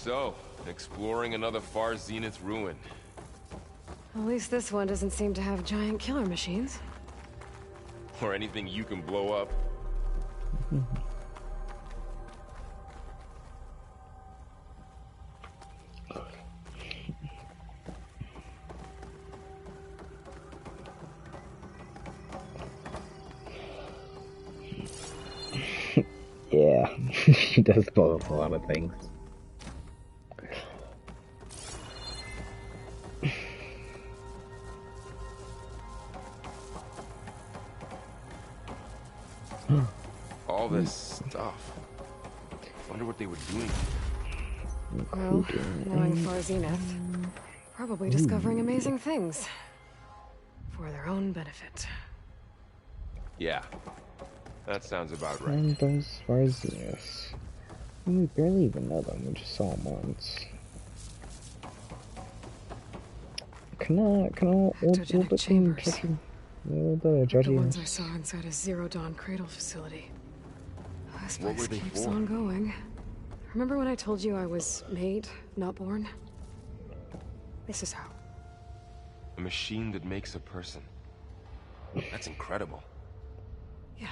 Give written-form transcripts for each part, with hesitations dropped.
So, exploring another far zenith ruin. At least this one doesn't seem to have giant killer machines. Or anything you can blow up. Yeah, she does blow up a lot of things. All this stuff. Wonder what they were doing. Well, knowing Far Zenith, probably discovering amazing things. For their own benefit. Yeah. That sounds about right. And those Far Zeniths. We barely even know them, we just saw them once. Can I Ectogenic chambers. The ones I saw inside a Zero Dawn cradle facility. This place keeps on going. Remember when I told you I was made, not born? This is how. A machine that makes a person. That's incredible. Yeah.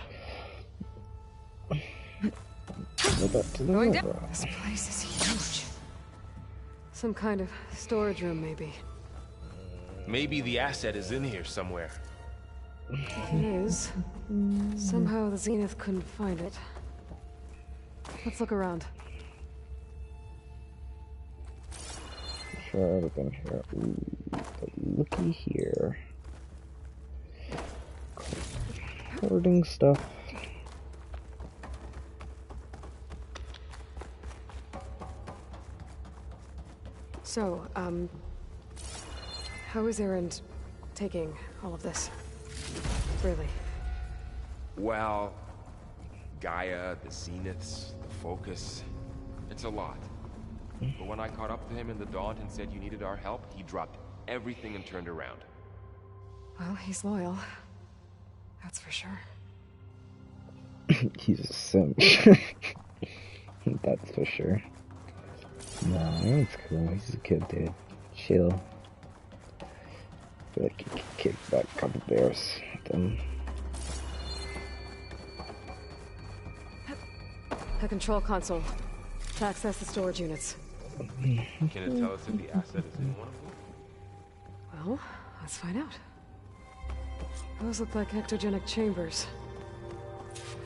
Going down. This place is huge. Some kind of storage room, maybe. Maybe the asset is in here somewhere. If it is, somehow the Zenith couldn't find it. Let's look around. Sure, I've been here. Ooh, but looky here. Hoarding stuff. So, how is Erend taking all of this? Really? Well, Gaia, the Zeniths, the Focus, it's a lot. But when I caught up to him in the Daunt and said you needed our help, he dropped everything and turned around. Well, he's loyal. That's for sure. He's a simp. That's for sure. No, it's cool. He's a kid, dude. Chill. I feel like he could kick back a couple bears with them. A control console. To access the storage units. Can it tell us if the asset is in one of them? Well, let's find out. Those look like ectogenic chambers.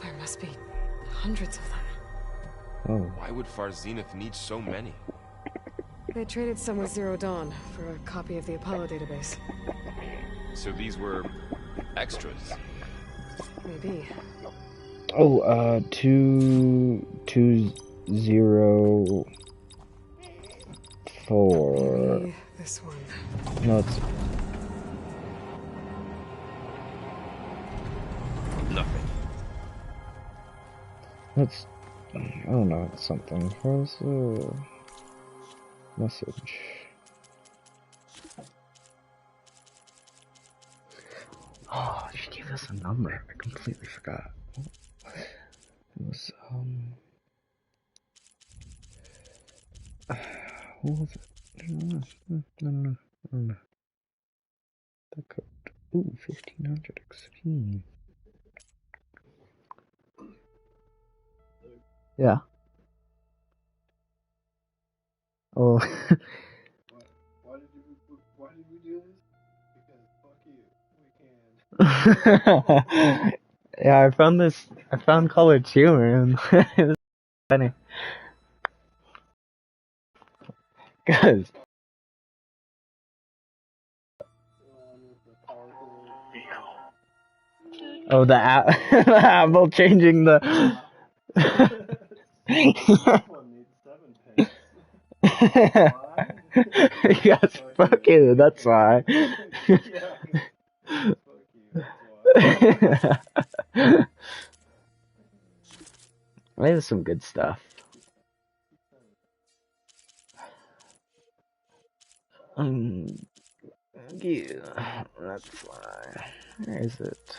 There must be hundreds of them. Oh. Why would Far Zenith need so many? They traded some with Zero Dawn for a copy of the Apollo database. So these were extras? Maybe. Oh, 204. Maybe this one. No, it's nothing. That's, I don't know, it's something. Where's the message? Oh, she gave us a number. I completely forgot. It was, what was it? No. The code. Ooh, 1500 XP. Yeah. Oh. Why did we do this? Because fuck you. We can. Yeah, I found college humor and it was funny. Cause oh, the Apple changing the yes, fuck you, that's why. There's some good stuff. Yeah, that's why. Where is it?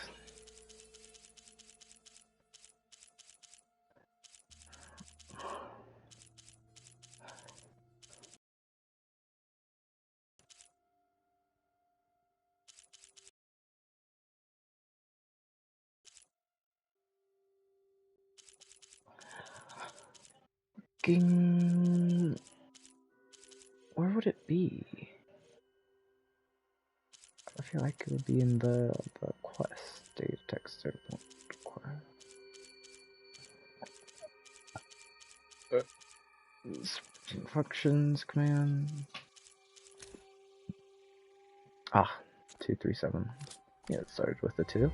fucking... Where would it be? I feel like it would be in the quest. Data text quest. Functions command. Ah, 237. Yeah, it started with the 2.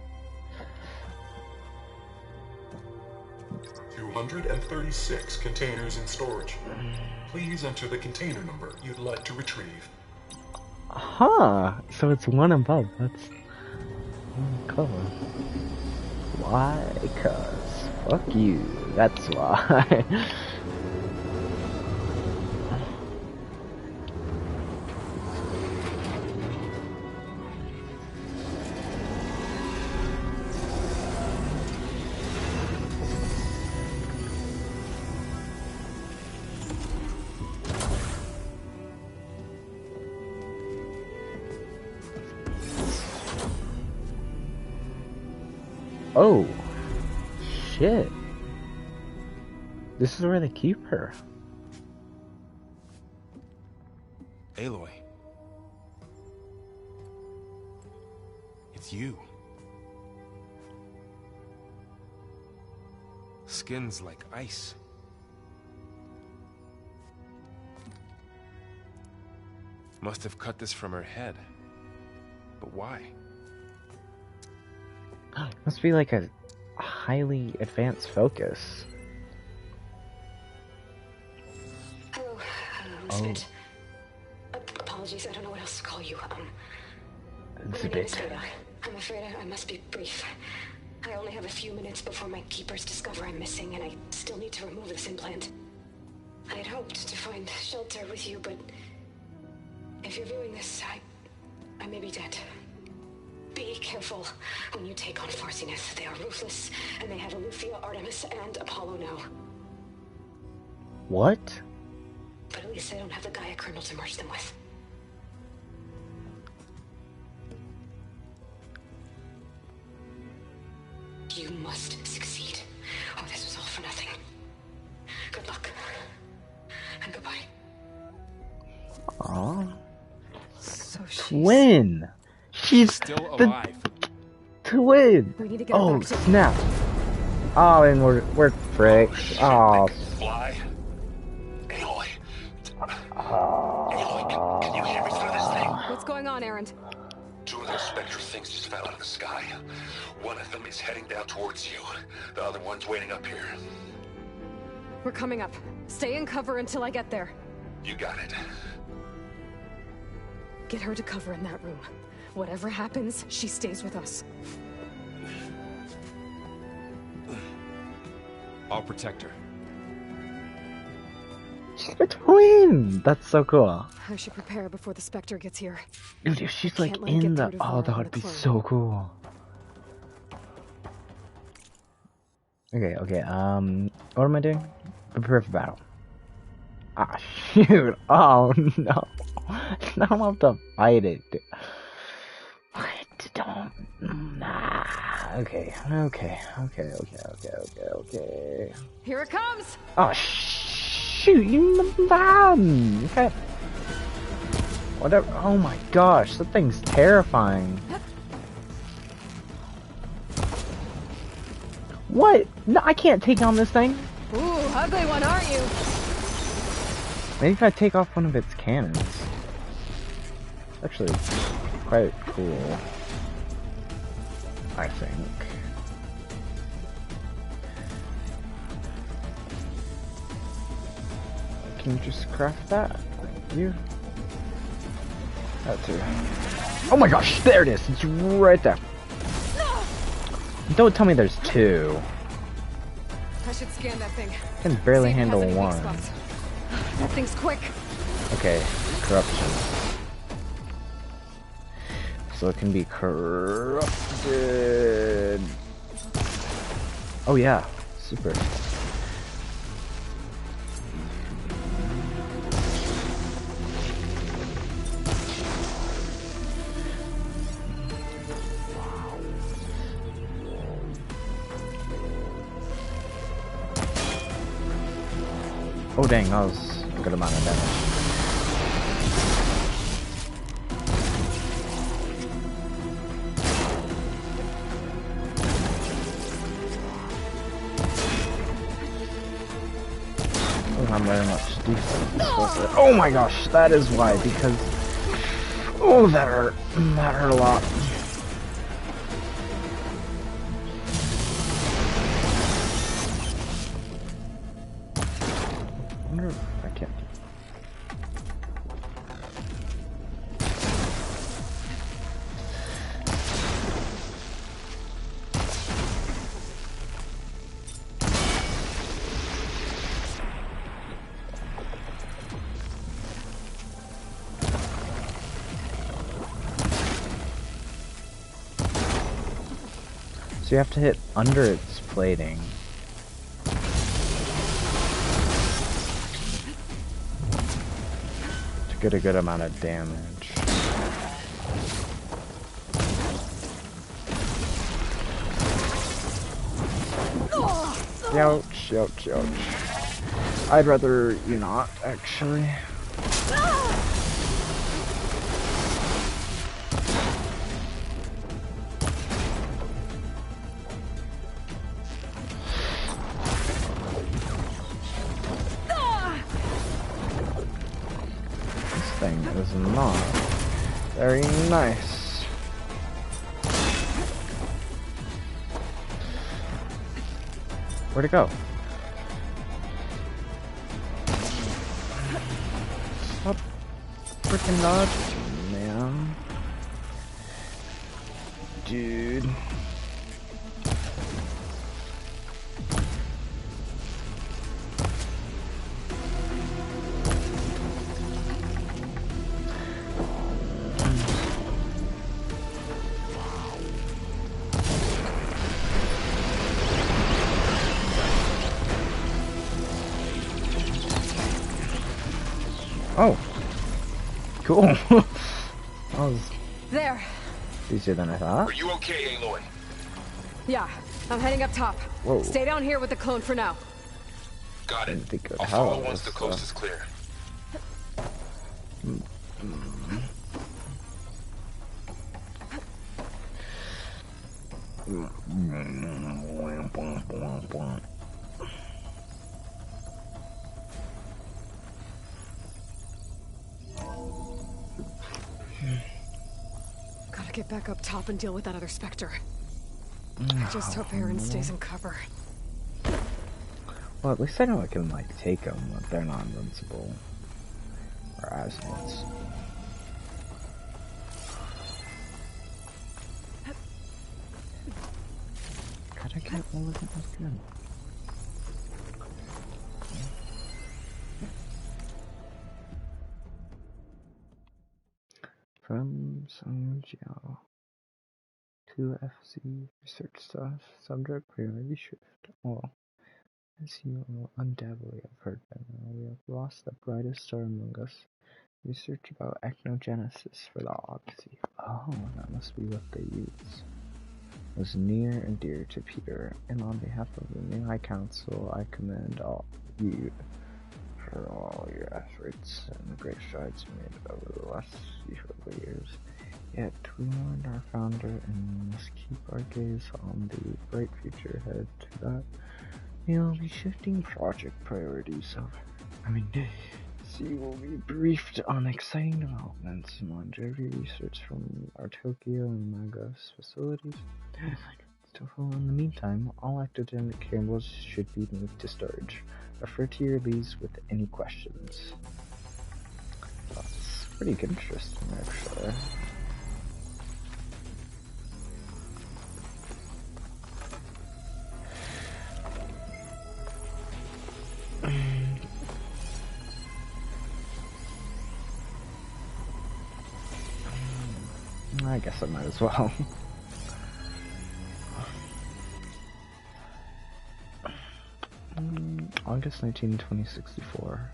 236 containers in storage. Please enter the container number you'd like to retrieve. Huh, so it's one above. That's cool. Why? Cause fuck you. That's why. Oh, shit. This is where they keep her. Aloy. It's you. Skin's like ice. Must have cut this from her head. But why? Must be like a highly advanced focus. Hello, Smith. Apologies, I don't know what else to call you. My name is Ada. I'm afraid I must be brief. I only have a few minutes before my keepers discover I'm missing, and I still need to remove this implant. I had hoped to find shelter with you, but if you're viewing this, I may be dead. Be careful when you take on Farsineth. They are ruthless, and they have Eleuthia, Artemis, and Apollo now. What? But at least I don't have the Gaia kernel to merge them with. You must succeed, or this was all for nothing. Good luck. And goodbye. Aww. So Twin! She's still alive. Twin! We need to get Oh, back to snap! Oh, and we're fricked. Oh. Fly. Aloy. Aloy, can you hear me through this thing? What's going on, Erend? 2 of those spectral things just fell out of the sky. One of them is heading down towards you. The other one's waiting up here. We're coming up. Stay in cover until I get there. You got it. Get her to cover in that room. Whatever happens, she stays with us. I'll protect her. She's a twin! That's so cool. I should prepare before the Spectre gets here. Dude, if she's like Can't let it in get the... through to Oh, Vara that and would the be clone. so cool. Okay, what am I doing? Prepare for battle. Ah, shoot! Oh, no. Now I'm have to fight it. What? Don't... Nah. Okay. Here it comes! Oh, shoot! Okay. Whatever. Oh my gosh, that thing's terrifying. What? No, I can't take on this thing. Ooh, ugly one, aren't you? Maybe if I take off one of its cannons. Actually, quite cool. I think. Can you just craft that? Thank you. That too. Oh my gosh, there it is! It's right there. No! Don't tell me there's 2. I should scan that thing. I can barely See if it has handle any weak 1. spots. That thing's quick. Okay, corruption. So it can be corrupted. Oh yeah, super. Oh dang, that was a good amount of damage. Not very much defense, was it? Oh my gosh, that is why, because... Oh, that hurt. That hurt a lot. I wonder if I can't... So you have to hit under its plating. To get a good amount of damage. Ouch, ouch, ouch. I'd rather you not, actually. Is not very nice. Where'd it go? Stop freaking dodging, man. Dude. Oh, cool. That was there. Easier than I thought. Are you okay, Aloy? Yeah, I'm heading up top. Whoa. Stay down here with the clone for now. Got it. Think of I'll how follow it once the was, coast is clear. Gotta get back up top and deal with that other Spectre. I just hope Aaron stays in cover. Well, at least I know I can, like, take them, but they're not invincible. Or as invincible. Gotta get all of it, that's good. From Sungjiao to FC research staff, subject priority shift. All. As you will undoubtedly have heard by now, we have lost the brightest star among us. Research about echnogenesis for the Odyssey. Oh, that must be what they use. Was near and dear to Peter, and on behalf of the new High Council, I commend all you for all your efforts and the great strides made over the last few years. Yet, we mourn our founder and must keep our gaze on the bright future ahead. To that, we'll be shifting project priorities over. You will be briefed on exciting developments in longevity research from our Tokyo and Magos facilities. In the meantime, all academic cables should be moved to storage. Refer to your leads with any questions. That's pretty interesting, actually. I guess I might as well. August 19, 2064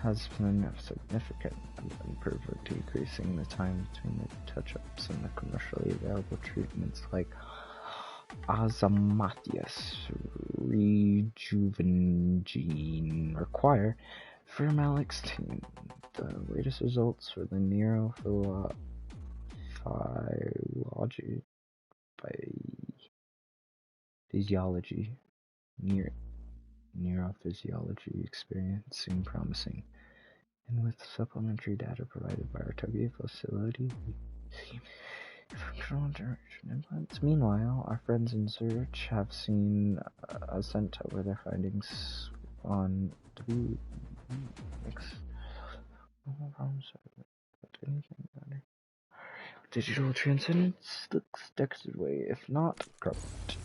has been a significant improvement, decreasing the time between the touch-ups and the commercially available treatments like Azamatius, rejuvenegene require for Malik's team. The latest results for the neurophysiology experience seem promising, and with supplementary data provided by our Tokyo facility, we see functional generation implants. Meanwhile, our friends in search have seen sent over their findings on WX. Anything better? Digital transcendence looks Dexter's way. If not, corrupt.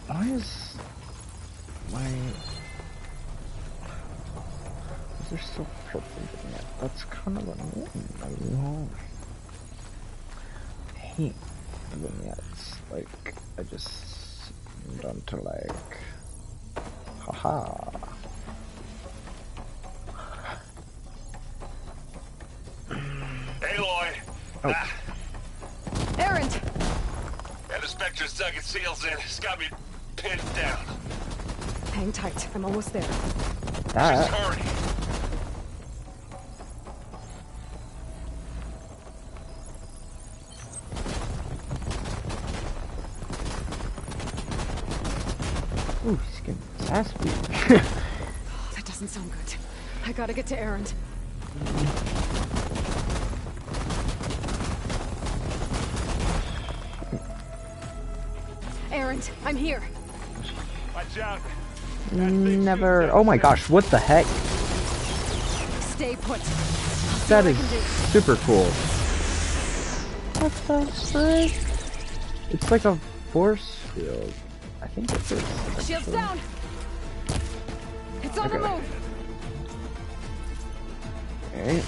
Why is my... Is there still purple in it? That's kind of annoying. I hate vignettes. Like, I just don't like... Haha. Aloy! Oh. Errant! And the Spectre's dug its heels in. It's got me pinned down. Hang tight. I'm almost there. Just hurry. Ooh, he's getting his ass beat. Oh, that doesn't sound good. I gotta get to Errant. Errant, I'm here. Watch out. Never. Oh my gosh, what the heck? Stay put. That is super cool. What the frick? It's like a force field. I think it is. Shields down. It's on the move. Okay.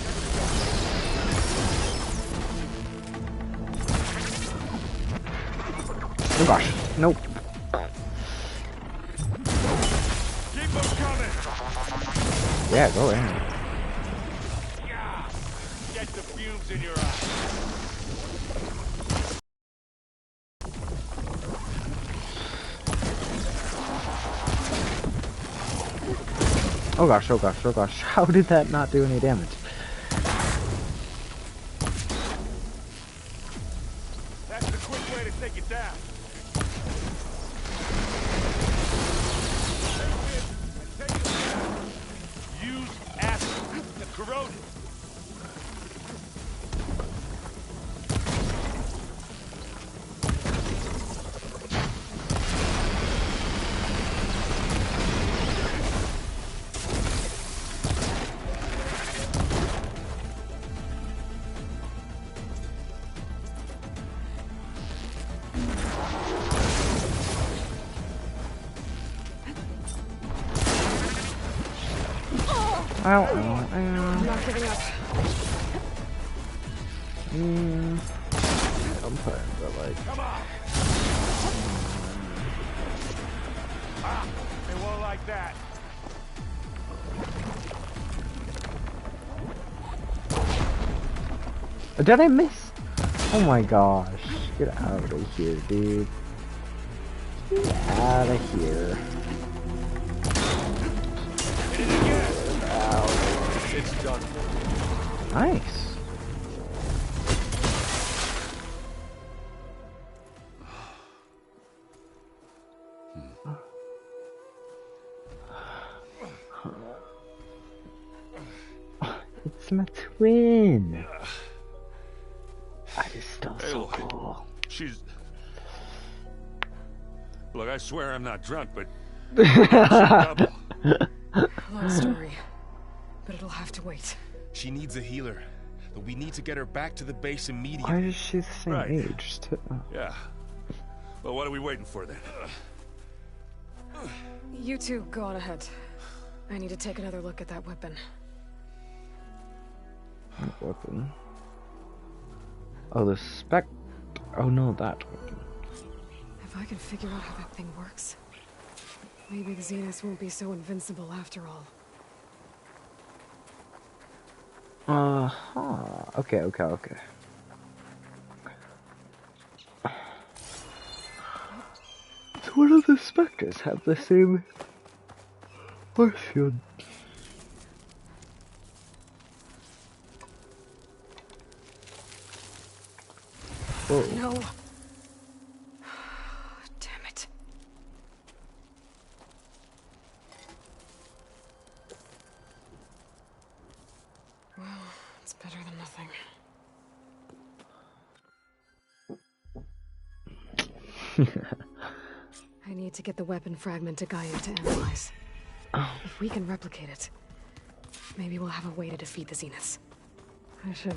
Oh gosh, nope. Keep them coming. Yeah, go ahead. Get the fumes in your eyes. Oh gosh, oh gosh, oh gosh. How did that not do any damage? That's the quick way to take it down. Use acid to corrode it. Ow, I'm not giving up. I'm putting the like. Come on. Ah, they won't like that. Did I miss? Oh my gosh. Get out of here, dude. Get out of here. It's done. Nice. It's my twin. That is still so cool. She's... Look, I swear I'm not drunk, but... Long story, but it'll have to wait. She needs a healer, but we need to get her back to the base immediately. Why is she the same age? Yeah. Well, what are we waiting for then? You two go on ahead. I need to take another look at that weapon. What weapon? Oh, the spec. Oh no, that weapon. If I can figure out how that thing works, maybe the Zeniths won't be so invincible after all. Okay. one of the specters have the same force field? Whoa. No. Damn it. Well, it's better than nothing. I need to get the weapon fragment to Gaia to analyze. If we can replicate it, maybe we'll have a way to defeat the Zeniths. I should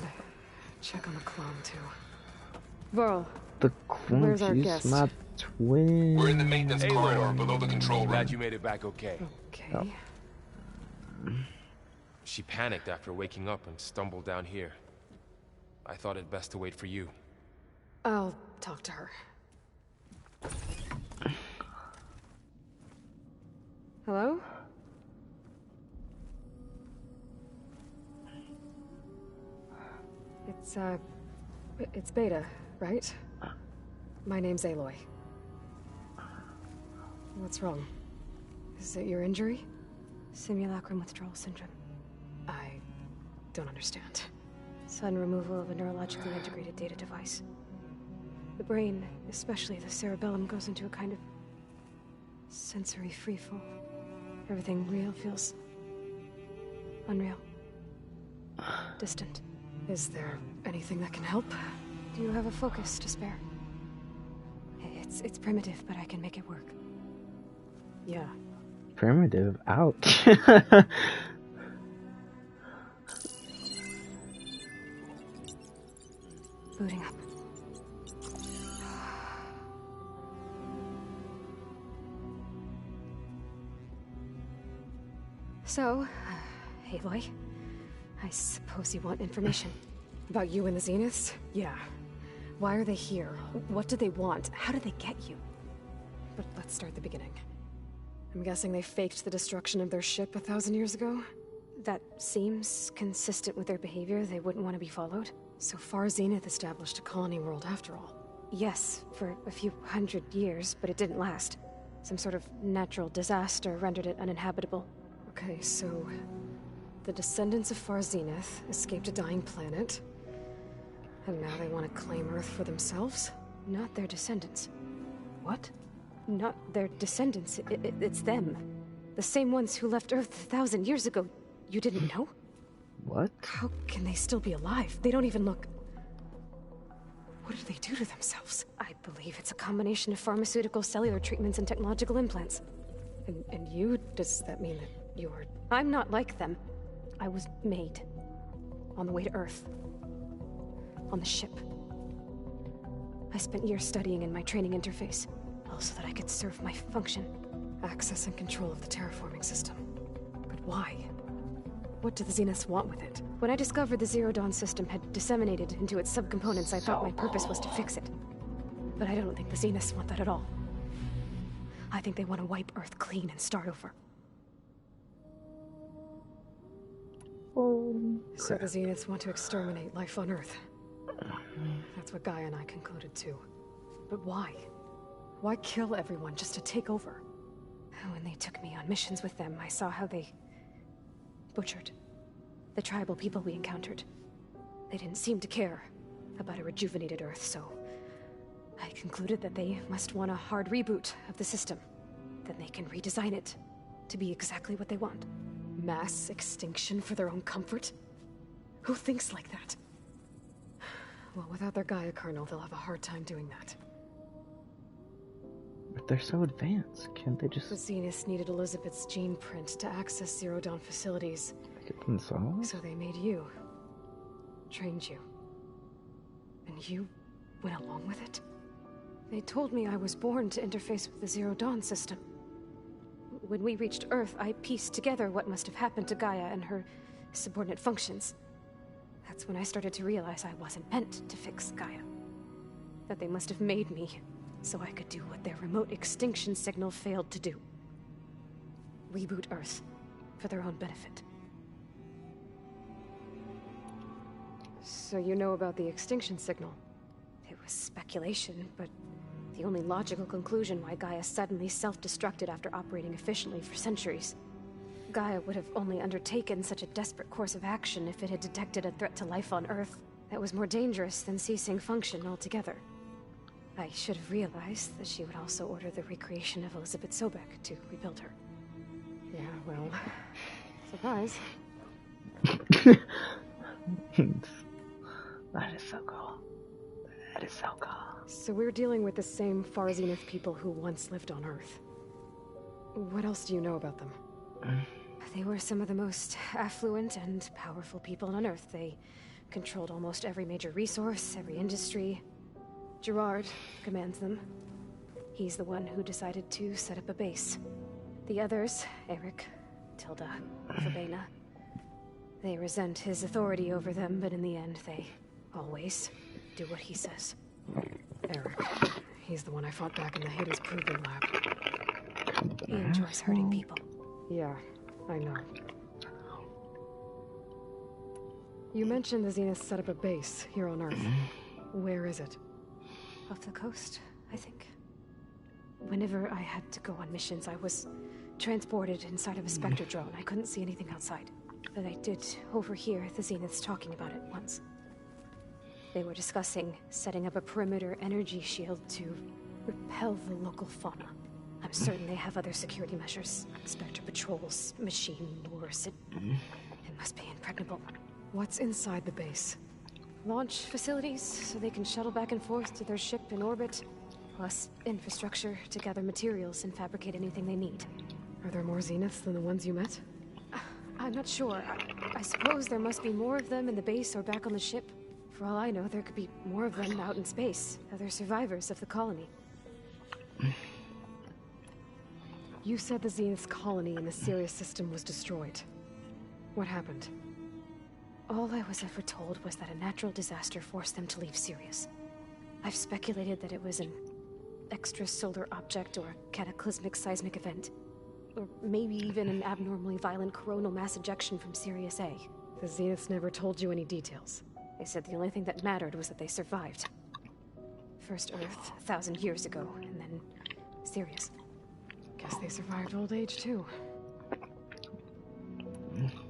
check on the clone, too. Varl, The clone, where's our she's guest? my twin. We're in the maintenance corridor below the control room. Glad you made it back okay. Okay. Oh. She panicked after waking up and stumbled down here. I thought it best to wait for you. I'll talk to her. Hello? It's Beta, right? My name's Aloy. What's wrong? Is it your injury? Simulacrum withdrawal syndrome. I don't understand. Sudden removal of a neurologically integrated data device. The brain, especially the cerebellum, goes into a kind of sensory freefall. Everything real feels unreal. Distant. Is there anything that can help? Do you have a focus to spare? It's primitive, but I can make it work. Yeah. Primitive, ouch. Booting up. So, Aloy, I suppose you want information. About you and the Zeniths? Yeah. Why are they here? What do they want? How did they get you? But let's start at the beginning. I'm guessing they faked the destruction of their ship 1,000 years ago? That seems consistent with their behavior. They wouldn't want to be followed. So far, Zenith established a colony world after all. Yes, for a few hundred years, but it didn't last. Some sort of natural disaster rendered it uninhabitable. Okay, so the descendants of Far Zenith escaped a dying planet, and now they want to claim Earth for themselves? Not their descendants. What? Not their descendants. It's them. The same ones who left Earth 1,000 years ago. You didn't know? What? How can they still be alive? They don't even look... What did they do to themselves? I believe it's a combination of pharmaceutical, cellular treatments, and technological implants. And you? Does that mean that you're... I'm not like them. I was made. On the way to Earth. On the ship. I spent years studying in my training interface, all so that I could serve my function. Access and control of the terraforming system. But why? What do the Zeniths want with it? When I discovered the Zero Dawn system had disseminated into its subcomponents, I thought my purpose was to fix it. But I don't think the Zeniths want that at all. I think they want to wipe Earth clean and start over. So the Zeniths want to exterminate life on Earth. That's what Gaia and I concluded too. But why? Why kill everyone just to take over? When they took me on missions with them, I saw how they butchered the tribal people we encountered. They didn't seem to care about a rejuvenated Earth, so I concluded that they must want a hard reboot of the system. Then they can redesign it to be exactly what they want. Mass extinction for their own comfort? Who thinks like that? Well, without their Gaia kernel, they'll have a hard time doing that. But they're so advanced. Can't they just The Zeniths needed Elizabeth's gene print to access Zero Dawn facilities. get themselves? So they made you. Trained you. And you went along with it? They told me I was born to interface with the Zero Dawn system. When we reached Earth, I pieced together what must have happened to Gaia and her subordinate functions. That's when I started to realize I wasn't meant to fix Gaia. That they must have made me so I could do what their remote extinction signal failed to do. Reboot Earth for their own benefit. So you know about the extinction signal? It was speculation, but The only logical conclusion why Gaia suddenly self-destructed after operating efficiently for centuries. Gaia would have only undertaken such a desperate course of action if it had detected a threat to life on Earth that was more dangerous than ceasing function altogether. I should have realized that she would also order the recreation of Elizabeth Sobek to rebuild her. Yeah, well, surprise. That is so cool. That is so cool. So we're dealing with the same Far Zenith people who once lived on Earth. What else do you know about them? They were some of the most affluent and powerful people on Earth. They controlled almost every major resource, every industry. Gerard commands them. He's the one who decided to set up a base. The others, Eric, Tilda, Verbena, they resent his authority over them, but in the end, they always do what he says. Eric. He's the one I fought back in the Hades Proving Lab. He enjoys hurting people. Yeah, I know. You mentioned the Zenith set up a base here on Earth. Where is it? Off the coast, I think. Whenever I had to go on missions, I was transported inside of a Spectre drone. I couldn't see anything outside. But I did overhear the Zeniths talking about it once. They were discussing setting up a perimeter energy shield to repel the local fauna. I'm certain they have other security measures. Spectre patrols, machine lures. It must be impregnable. What's inside the base? Launch facilities, so they can shuttle back and forth to their ship in orbit. Plus infrastructure to gather materials and fabricate anything they need. Are there more Zeniths than the ones you met? I'm not sure. I suppose there must be more of them in the base or back on the ship. For all I know, there could be more of them out in space. Other survivors of the colony. You said the Zenith's colony in the Sirius system was destroyed. What happened? All I was ever told was that a natural disaster forced them to leave Sirius. I've speculated that it was an extrasolar object or a cataclysmic seismic event. Or maybe even an abnormally violent coronal mass ejection from Sirius A. The Zeniths never told you any details. They said the only thing that mattered was that they survived. First Earth, 1,000 years ago, and then Sirius. Guess they survived old age, too.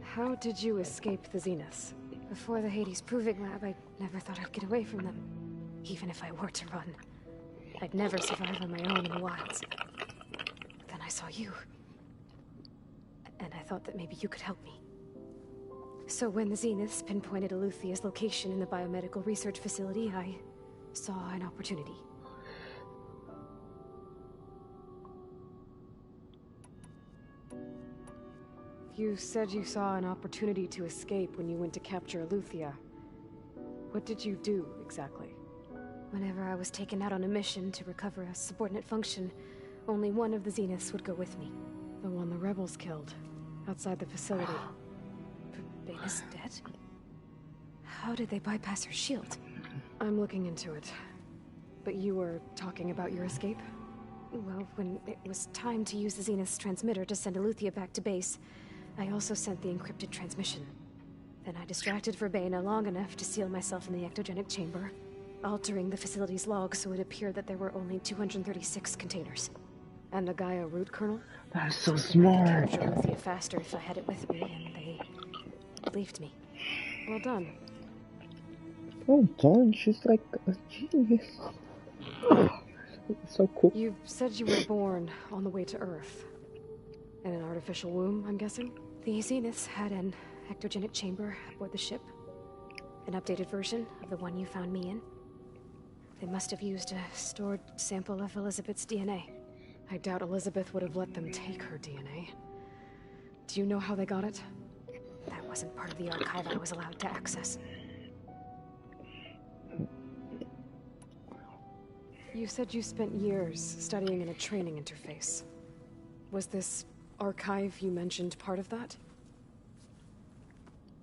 How did you escape the Zeniths? Before the Hades Proving Lab, I never thought I'd get away from them. Even if I were to run. I'd never survive on my own in the wilds. Then I saw you. And I thought that maybe you could help me. So when the Zeniths pinpointed Eluthia's location in the biomedical research facility, I saw an opportunity. You said you saw an opportunity to escape when you went to capture Eluthia. What did you do, exactly? Whenever I was taken out on a mission to recover a subordinate function, only one of the Zeniths would go with me. The one the rebels killed, outside the facility. Verbena's dead? How did they bypass her shield? I'm looking into it. But you were talking about your escape? Well, when it was time to use the Zenith's transmitter to send Eluthia back to base, I also sent the encrypted transmission. Then I distracted Verbena long enough to seal myself in the ectogenic chamber, altering the facility's log so it appeared that there were only 236 containers. And a Gaia root kernel? That's so smart. I could capture Eluthia faster if I had it with me, and they believed me. Well done. Oh, darn, she's like a genius. So cool. You said you were born on the way to Earth. In an artificial womb, I'm guessing? The Zeniths had an ectogenic chamber aboard the ship. An updated version of the one you found me in. They must have used a stored sample of Elizabeth's DNA. I doubt Elizabeth would have let them take her DNA. Do you know how they got it? That wasn't part of the archive I was allowed to access. You said you spent years studying in a training interface. Was this archive you mentioned part of that?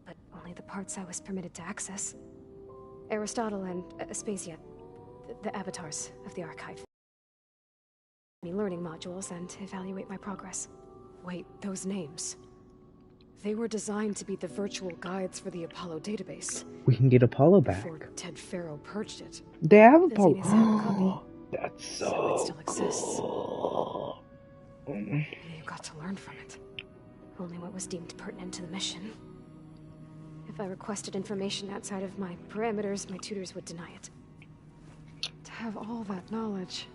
But only the parts I was permitted to access. Aristotle and Aspasia, the avatars of the archive. Me learning modules and evaluate my progress. Wait, those names. They were designed to be the virtual guides for the Apollo database. We can get Apollo back. Before Ted Farrow purged it. They have The Zeniths have a Apollo. copy. That's It so still exists. cool. You got to learn from it. Only what was deemed pertinent to the mission. If I requested information outside of my parameters, my tutors would deny it. To have all that knowledge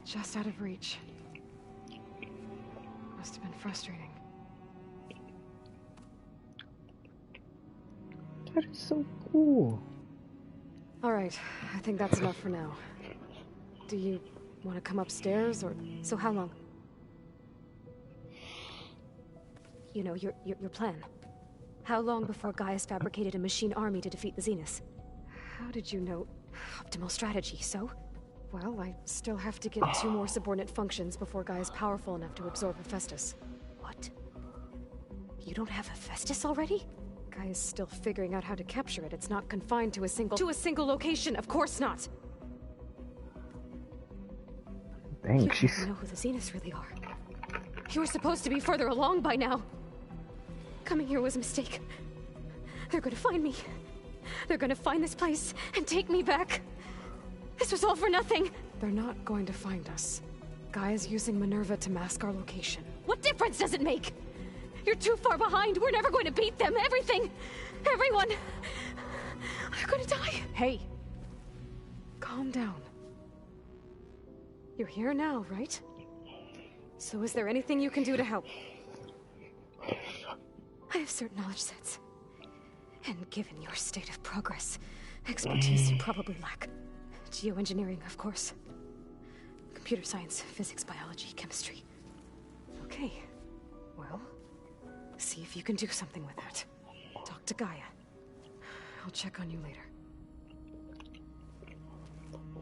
just out of reach must have been frustrating. That is so cool. All right, I think that's enough for now. Do you want to come upstairs, or... So how long? You know, your plan. How long before Gaius fabricated a machine army to defeat the Zeniths? How did you know? Optimal strategy, so? Well, I still have to get 2 more subordinate functions before Gaia's powerful enough to absorb Hephaestus. What? You don't have Hephaestus already? Gaia's still figuring out how to capture it. It's not confined to a single location. Of course not. Dang, You she's... don't know who the Zeniths really are. You were supposed to be further along by now. Coming here was a mistake. They're gonna find me. They're gonna find this place and take me back. This was all for nothing. They're not going to find us. Gaia's using Minerva to mask our location. What difference does it make? You're too far behind. We're never going to beat them. Everything. Everyone. They're gonna die. Hey. Calm down. You're here now, right? So is there anything you can do to help? I have certain knowledge sets. And given your state of progress, expertise you probably lack. Geoengineering, of course. Computer science, physics, biology, chemistry. Okay. Well, see if you can do something with that. Talk to Gaia. I'll check on you later.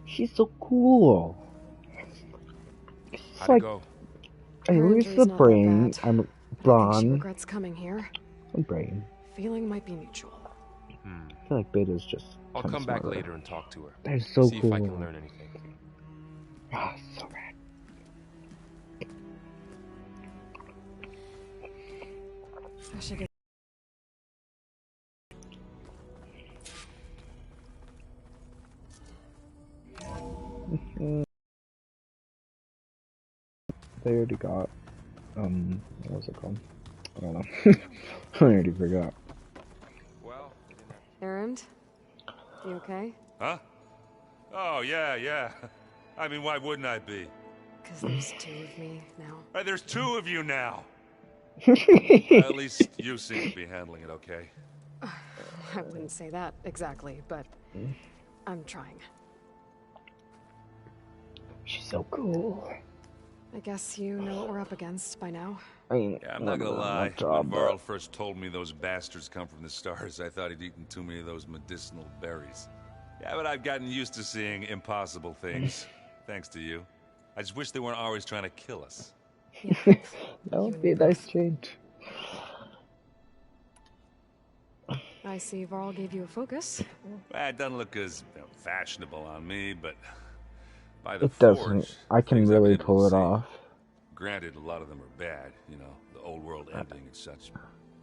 She's so cool. It's How'd it like, go? I Her lose injury's the not that brain. bad. I'm I think she blonde. regrets coming here. My brain. Feeling might be mutual. I feel like Beta's just. I'll kinda come back smarter. later and talk to her. That is so See cool. if I can learn anything. Ah, so rad. I should get... They already got. What was it called? I don't know. I already forgot. Well, Errand? You okay? Huh? Oh, yeah. I mean, why wouldn't I be? Because there's 2 of me now. There's 2 of you now. At least you seem to be handling it okay. I wouldn't say that exactly, but I'm trying. She's so cool. I guess you know what we're up against by now. I mean, Yeah, I'm not gonna lie. job, When Varl first told me those bastards come from the stars, I thought he'd eaten too many of those medicinal berries. Yeah, but I've gotten used to seeing impossible things, thanks to you. I just wish they weren't always trying to kill us. that would be a nice change. I see Varl gave you a focus. Well, it doesn't look as fashionable on me, but by the It doesn't. Forge, I can things I've really been able pull to it see. off. Granted, a lot of them are bad, you know, the old world ending and such.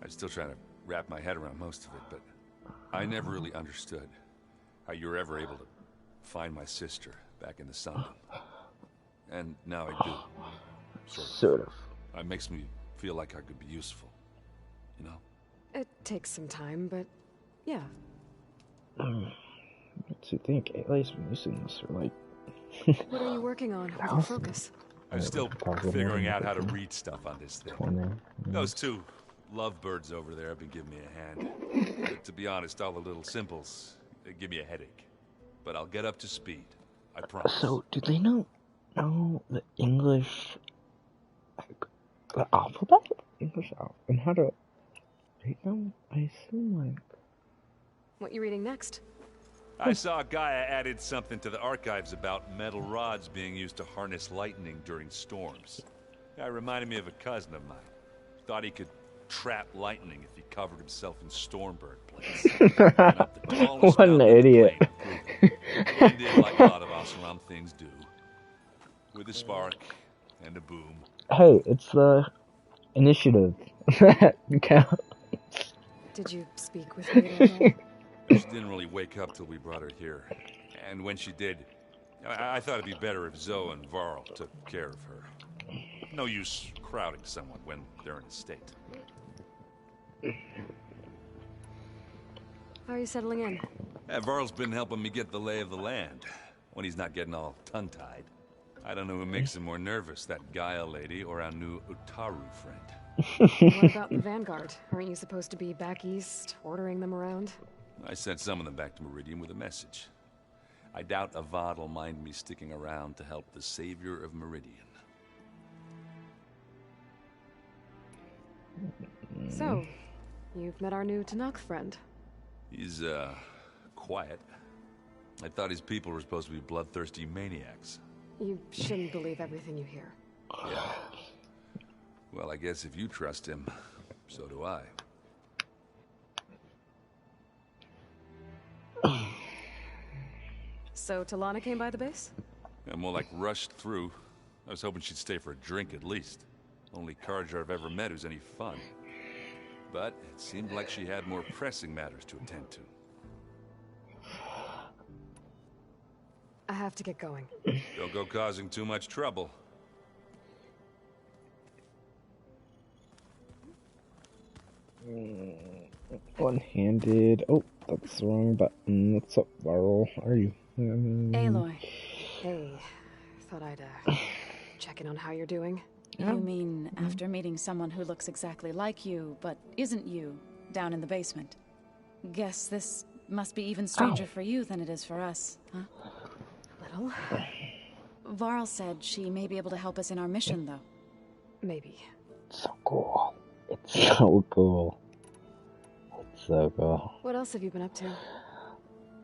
I'm still trying to wrap my head around most of it, but I never really understood how you were ever able to find my sister back in the sun. And now I do. Sort of. It makes me feel like I could be useful, you know? It takes some time, but yeah. What you think? At least when using this are like. What are you working on with your focus? I'm still figuring out how to read stuff on this thing. 20. Those 2 lovebirds over there have been giving me a hand. But to be honest, all the little symbols, they give me a headache. But I'll get up to speed. I promise. So, do they know the English the alphabet? English alphabet, and how to read them? I assume like. What you reading next? I saw Gaia added something to the archives about metal rods being used to harness lightning during storms. That reminded me of a cousin of mine. Thought he could trap lightning if he covered himself in Stormbird plates. What an idiot. And did like a lot of Oseram things do. With a spark and a boom. Hey, it's the initiative that counts. Did you speak with Yolo? She didn't really wake up till we brought her here. And when she did, I thought it'd be better if Zoe and Varl took care of her. No use crowding someone when they're in a state. How are you settling in? Varl's been helping me get the lay of the land, when he's not getting all tongue-tied. I don't know who makes him more nervous, that Gaia lady or our new Utaru friend. What about the Vanguard? Aren't you supposed to be back east, ordering them around? I sent some of them back to Meridian with a message. I doubt Avad will mind me sticking around to help the savior of Meridian. So, you've met our new Tanakh friend. He's, quiet. I thought his people were supposed to be bloodthirsty maniacs. You shouldn't believe everything you hear. Yeah. Well, I guess if you trust him, so do I. So, Talana came by the base? Yeah, more like rushed through. I was hoping she'd stay for a drink at least. Only Carja I've ever met who's any fun. But it seemed like she had more pressing matters to attend to. I have to get going. Don't go causing too much trouble. One-handed. Oh, that's the wrong button. What's up, Varl? Are you? Aloy. Hey, thought I'd check in on how you're doing. You mean after meeting someone who looks exactly like you, but isn't you, down in the basement? Guess this must be even stranger for you than it is for us, huh? Little? Varl said she may be able to help us in our mission, though. Maybe. So cool. It's so cool. It's so cool. What else have you been up to?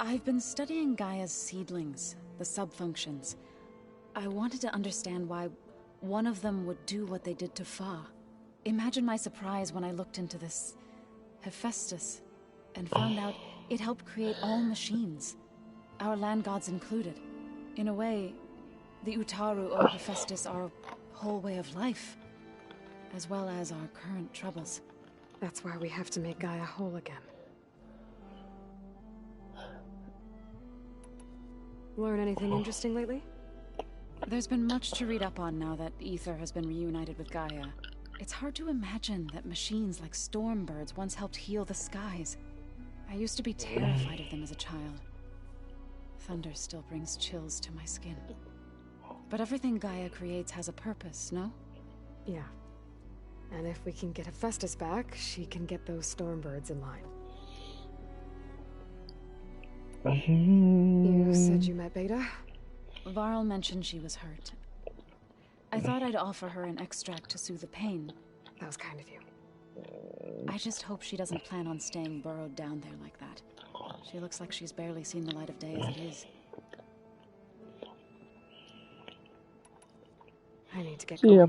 I've been studying Gaia's seedlings, the subfunctions. I wanted to understand why one of them would do what they did to Fa. Imagine my surprise when I looked into this Hephaestus and found out it helped create all machines, our land gods included. In a way, the Utaru or Hephaestus are a whole way of life, as well as our current troubles. That's why we have to make Gaia whole again. Learn anything interesting lately? There's been much to read up on now that Ether has been reunited with Gaia. It's hard to imagine that machines like stormbirds once helped heal the skies. I used to be terrified of them as a child. Thunder still brings chills to my skin. But everything Gaia creates has a purpose, no? Yeah. And if we can get Hephaestus back, she can get those stormbirds in line. You said you met Beta? Varl mentioned she was hurt. I thought I'd offer her an extract to soothe the pain. That was kind of you. I just hope she doesn't plan on staying burrowed down there like that. She looks like she's barely seen the light of day as it is. I need to get going. Yeah.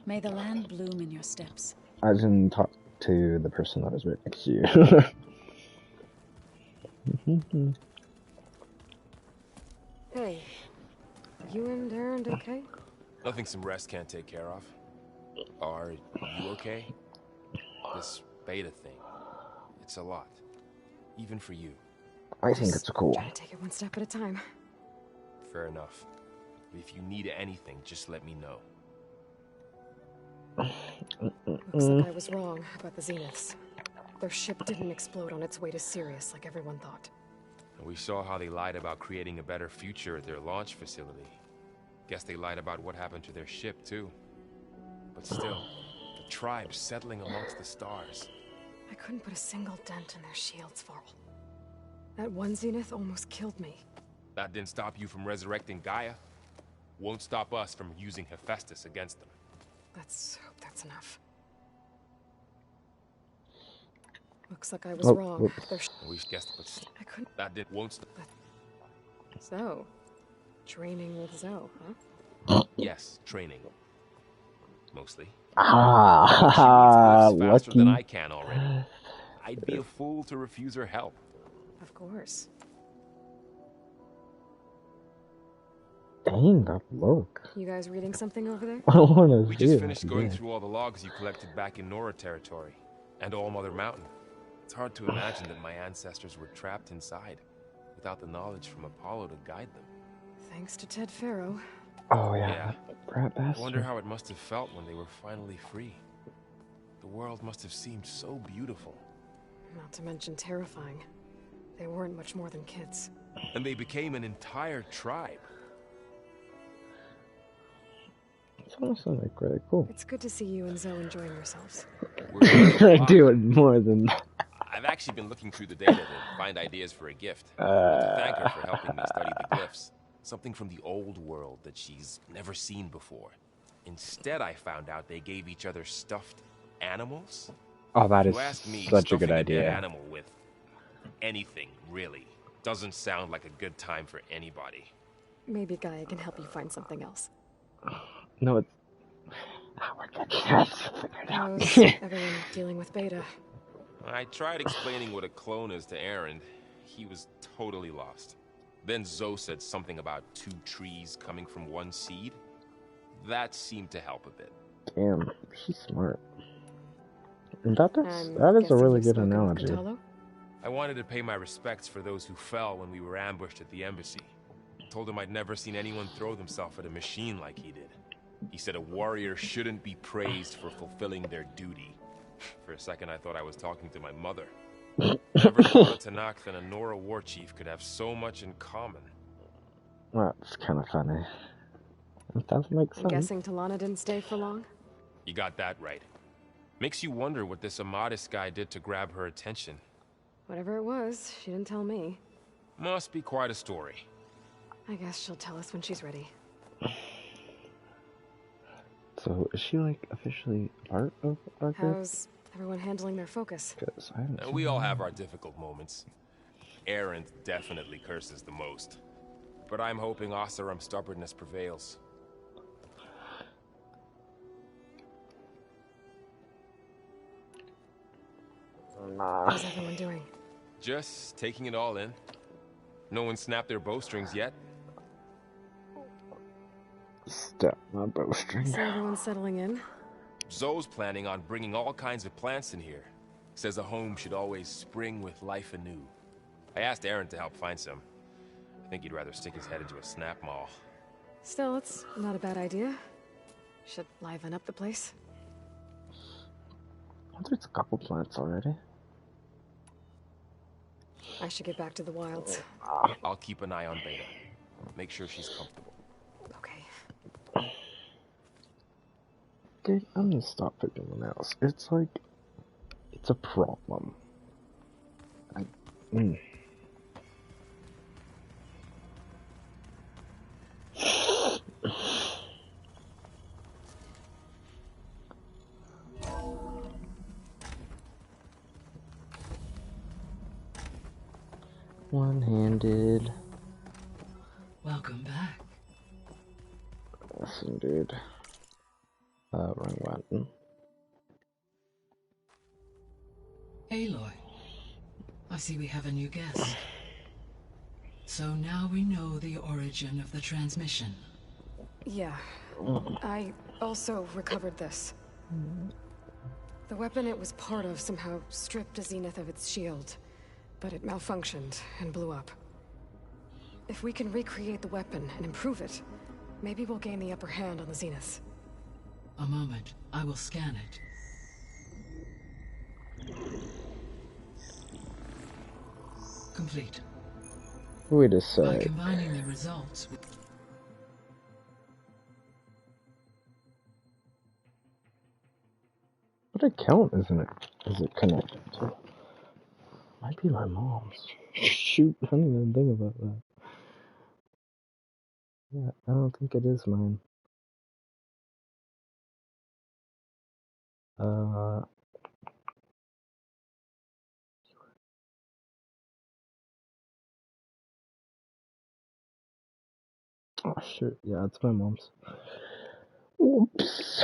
May the land bloom in your steps. I didn't talk to the person that was right next to you. Hey, you and Aaron okay? Nothing some rest can't take care of. Are you okay? This beta thing, it's a lot. Even for you. I think it's cool. Try to take it one step at a time. Fair enough. If you need anything, just let me know. Looks like I was wrong about the Zeniths. Their ship didn't explode on its way to Sirius like everyone thought. And we saw how they lied about creating a better future at their launch facility. Guess they lied about what happened to their ship, too. But still, the tribe settling amongst the stars. I couldn't put a single dent in their shields, Varl. That one Zenith almost killed me. That didn't stop you from resurrecting Gaia. Won't stop us from using Hephaestus against them. Let's hope that's enough. Looks like I was wrong. We guessed, but I couldn't. that won't stop. So, training with Zoe, huh? Yes, training. Mostly. Ah, She needs faster than lucky. I can already. I'd be a fool to refuse her help. Of course. Dang, that look. You guys reading something over there? I want to We see just it. finished going Yeah. through all the logs you collected back in Nora territory, and All Mother Mountain. It's hard to imagine that my ancestors were trapped inside, without the knowledge from Apollo to guide them. Thanks to Ted Farrow. Oh yeah, Yeah. brat I bastard. wonder how it must have felt when they were finally free. The world must have seemed so beautiful. Not to mention terrifying. They weren't much more than kids. And they became an entire tribe. It's honestly like really cool. It's good to see you and Zoe enjoying yourselves. We're learning a I lot. do it more than that. I've actually been looking through the data to find ideas for a gift. I want to thank her for helping me study the glyphs. Something from the old world that she's never seen before. Instead, I found out they gave each other stuffed animals. Oh, that If is you ask me, such a good stuffing a dead idea. animal with anything, really, doesn't sound like a good time for anybody. Maybe Gaia can help you find something else. No, it's. Oh, we're getting that. How's everyone dealing with Beta? I tried explaining what a clone is to Aaron. He was totally lost. Then Zoe said something about 2 trees coming from 1 seed. That seemed to help a bit. Damn, she's smart. And that is a Guessing really you've good spoken with analogy. Gontallo? I wanted to pay my respects for those who fell when we were ambushed at the embassy. Told him I'd never seen anyone throw themselves at a machine like he did. He said a warrior shouldn't be praised for fulfilling their duty. For a second, I thought I was talking to my mother. Never thought a Tanakh and a Nora war chief could have so much in common. That's kind of funny. It does make I'm sense. guessing Talana didn't stay for long? You got that right. Makes you wonder what this Amadis guy did to grab her attention. Whatever it was, she didn't tell me. Must be quite a story. I guess she'll tell us when she's ready. So, is she like officially part of our group? How's everyone handling their focus? Because I haven't. We all have our difficult moments. Aaron definitely curses the most. But I'm hoping Oseram's stubbornness prevails. Nah. How's everyone doing? Just taking it all in. No one snapped their bowstrings yet. Step my bowstring. So everyone's settling in? Zoe's planning on bringing all kinds of plants in here. Says a home should always spring with life anew. I asked Aaron to help find some. I think he'd rather stick his head into a snap mall. Still, it's not a bad idea. Should liven up the place. There's a couple plants already. I should get back to the wilds. I'll keep an eye on Beta. Make sure she's comfortable. Okay. Dude, I'm gonna stop picking my nails. It's like, it's a problem. One-handed. Welcome back. Yes, indeed. Wrong button. Aloy, I see we have a new guest. So now we know the origin of the transmission. Yeah. I also recovered this. The weapon it was part of somehow stripped Zenith of its shield, but it malfunctioned and blew up. If we can recreate the weapon and improve it, maybe we'll gain the upper hand on the Zeniths. A moment, I will scan it. Complete. Wait a By sec. combining the results with... What account isn't it? Is it connected to? Might be my mom's. Shoot, I didn't even think about that. Yeah, I don't think it is mine. Oh shit, yeah, it's my mom's. Oops.